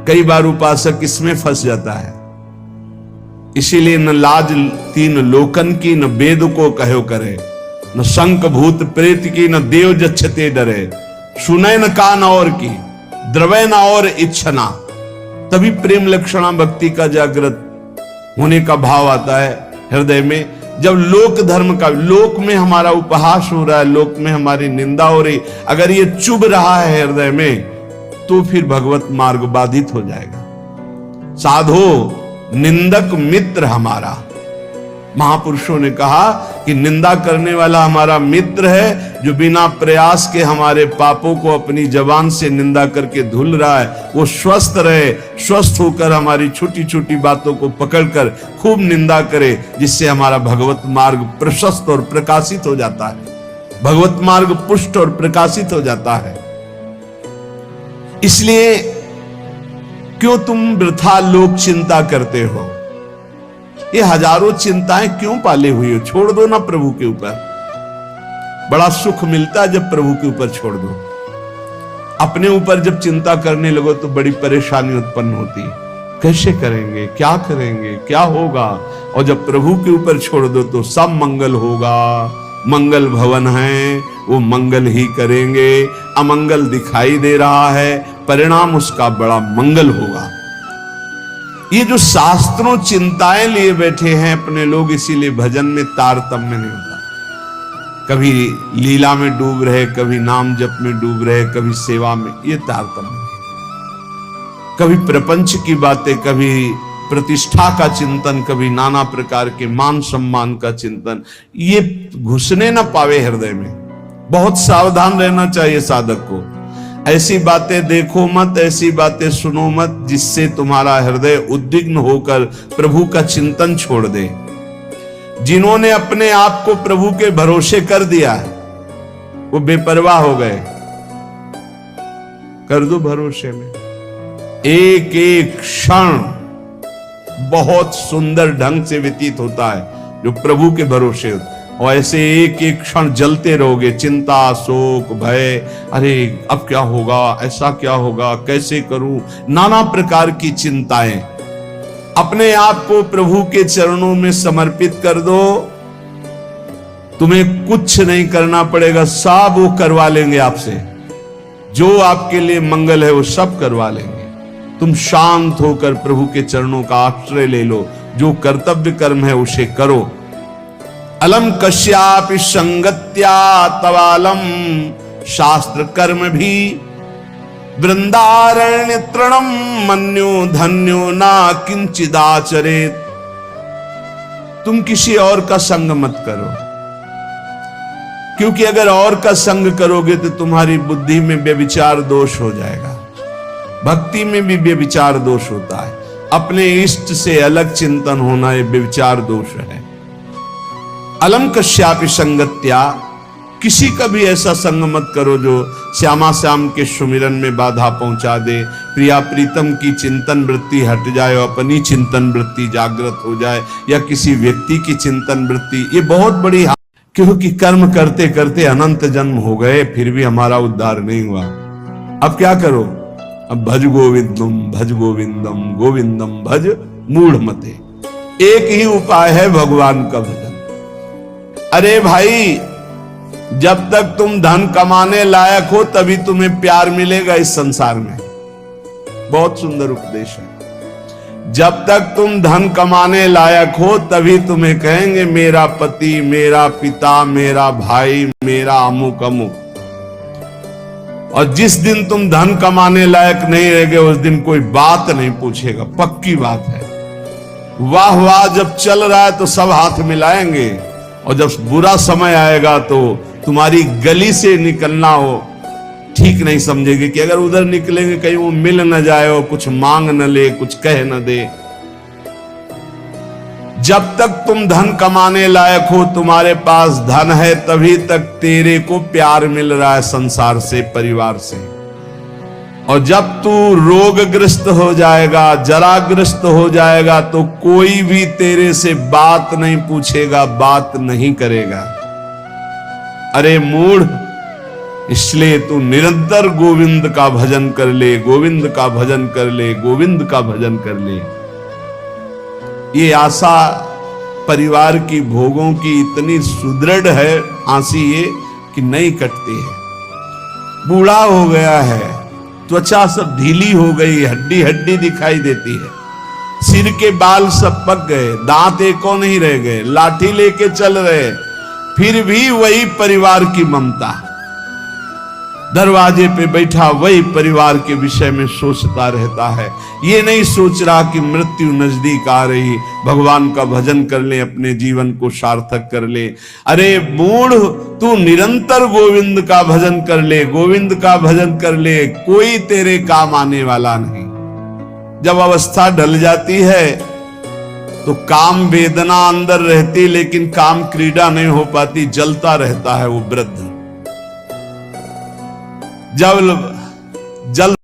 कई बार उपासक इसमें फंस जाता है। इसीलिए न लाज तीन लोकन की, न वेद को कहो करे, न शंख भूत प्रेत की, न देव जच्छते डरे, सुने न कान और की, द्रवै न और इच्छना। तभी प्रेम लक्षणा भक्ति का जागृत होने का भाव आता है हृदय में। जब लोक धर्म का, लोक में हमारा उपहास हो रहा है, लोक में हमारी निंदा हो रही, अगर ये चुभ रहा है हृदय में, तो फिर भगवत मार्ग बाधित हो जाएगा। साधो निंदक मित्र हमारा, महापुरुषों ने कहा कि निंदा करने वाला हमारा मित्र है, जो बिना प्रयास के हमारे पापों को अपनी जबान से निंदा करके धुल रहा है, वो स्वस्थ रहे, स्वस्थ होकर हमारी छोटी छोटी बातों को पकड़कर खूब निंदा करे, जिससे हमारा भगवत मार्ग प्रशस्त और प्रकाशित हो जाता है, भगवत मार्ग पुष्ट और प्रकाशित हो जाता है। इसलिए क्यों तुम वृथा लोक चिंता करते हो? ये हजारों चिंताएं क्यों पाले हुई हो? छोड़ दो ना प्रभु के ऊपर। बड़ा सुख मिलता है जब प्रभु के ऊपर छोड़ दो। अपने ऊपर जब चिंता करने लगो तो बड़ी परेशानी उत्पन्न होती है। कैसे करेंगे, क्या करेंगे, क्या होगा? और जब प्रभु के ऊपर छोड़ दो तो सब मंगल होगा। मंगल भवन है, वो मंगल ही करेंगे। अमंगल दिखाई दे रहा है, परिणाम उसका बड़ा मंगल होगा। ये जो शास्त्रों चिंताएं लिए बैठे हैं अपने लोग, इसीलिए भजन में तारतम्य नहीं होता। कभी लीला में डूब रहे, कभी नाम जप में डूब रहे, कभी सेवा में, ये तारतम्य। कभी प्रपंच की बातें, कभी प्रतिष्ठा का चिंतन, कभी नाना प्रकार के मान सम्मान का चिंतन, ये घुसने ना पावे हृदय में। बहुत सावधान रहना चाहिए साधक को। ऐसी बातें देखो मत, ऐसी बातें सुनो मत जिससे तुम्हारा हृदय उद्विग्न होकर प्रभु का चिंतन छोड़ दे। जिन्होंने अपने आप को प्रभु के भरोसे कर दिया वो बेपरवाह हो गए। कर दो भरोसे में। एक एक क्षण बहुत सुंदर ढंग से व्यतीत होता है जो प्रभु के भरोसे होता है। और ऐसे एक एक क्षण जलते रहोगे, चिंता, शोक, भय, अरे अब क्या होगा, ऐसा क्या होगा, कैसे करूं, नाना प्रकार की चिंताएं। अपने आप को प्रभु के चरणों में समर्पित कर दो। तुम्हें कुछ नहीं करना पड़ेगा, सब वो करवा लेंगे आपसे। जो आपके लिए मंगल है वो सब करवा लेंगे। तुम शांत होकर प्रभु के चरणों का आश्रय ले लो। जो कर्तव्य कर्म है उसे करो। अलम कश्यापि संगत्या तवालम शास्त्र कर्म भी वृंदारण्य तृणम मन्यो धन्यो ना किंचिदाचरेत। तुम किसी और का संग मत करो, क्योंकि अगर और का संग करोगे तो तुम्हारी बुद्धि में व्यभिचार दोष हो जाएगा। भक्ति में भी व्यभिचार दोष होता है। अपने इष्ट से अलग चिंतन होना ये व्यभिचार दोष है। अलम कश्यापि संगत्या, किसी का भी ऐसा संग मत करो जो श्यामा श्याम के सुमिरन में बाधा पहुंचा दे। प्रिया प्रीतम की चिंतन वृत्ति हट जाए और अपनी चिंतन वृत्ति जागृत हो जाए, या किसी व्यक्ति की चिंतन वृत्ति, ये बहुत बड़ी। क्योंकि कर्म करते करते अनंत जन्म हो गए, फिर भी हमारा उद्धार नहीं हुआ। अब क्या करो? अब भज गोविंदम गोविंदम भज मूढ़ मते। एक ही उपाय है भगवान का भजन। अरे भाई, जब तक तुम धन कमाने लायक हो तभी तुम्हें प्यार मिलेगा इस संसार में। बहुत सुंदर उपदेश है। जब तक तुम धन कमाने लायक हो तभी तुम्हें कहेंगे मेरा पति, मेरा पिता, मेरा भाई, मेरा अमुक अमुक। और जिस दिन तुम धन कमाने लायक नहीं रहोगे उस दिन कोई बात नहीं पूछेगा। पक्की बात है। वाह वाह जब चल रहा है तो सब हाथ मिलाएंगे, और जब बुरा समय आएगा तो तुम्हारी गली से निकलना हो ठीक नहीं समझेगी कि अगर उधर निकलेंगे कहीं वो मिल न जाए और कुछ मांग न ले, कुछ कह न दे। जब तक तुम धन कमाने लायक हो, तुम्हारे पास धन है, तभी तक तेरे को प्यार मिल रहा है संसार से, परिवार से। और जब तू रोगग्रस्त हो जाएगा, जराग्रस्त हो जाएगा, तो कोई भी तेरे से बात नहीं पूछेगा, बात नहीं करेगा। अरे मूढ़, इसलिए तू निरंतर गोविंद का भजन कर ले, गोविंद का भजन कर ले, गोविंद का भजन कर ले। ये आशा परिवार की भोगों की इतनी सुदृढ़ है, आंसी ये कि नहीं कटती है। बूढ़ा हो गया है, त्वचा सब ढीली हो गई, हड्डी हड्डी दिखाई देती है, सिर के बाल सब पक गए, दांत एको नहीं रह गए, लाठी लेके चल रहे, फिर भी वही परिवार की ममता। दरवाजे पे बैठा वही परिवार के विषय में सोचता रहता है। ये नहीं सोच रहा कि मृत्यु नजदीक आ रही, भगवान का भजन कर ले, अपने जीवन को सार्थक कर ले। अरे मूढ़, तू निरंतर गोविंद का भजन कर ले, गोविंद का भजन कर ले, कोई तेरे काम आने वाला नहीं। जब अवस्था ढल जाती है तो काम वेदना अंदर रहती, लेकिन काम क्रीड़ा नहीं हो पाती, जलता रहता है वो वृद्ध। जब जल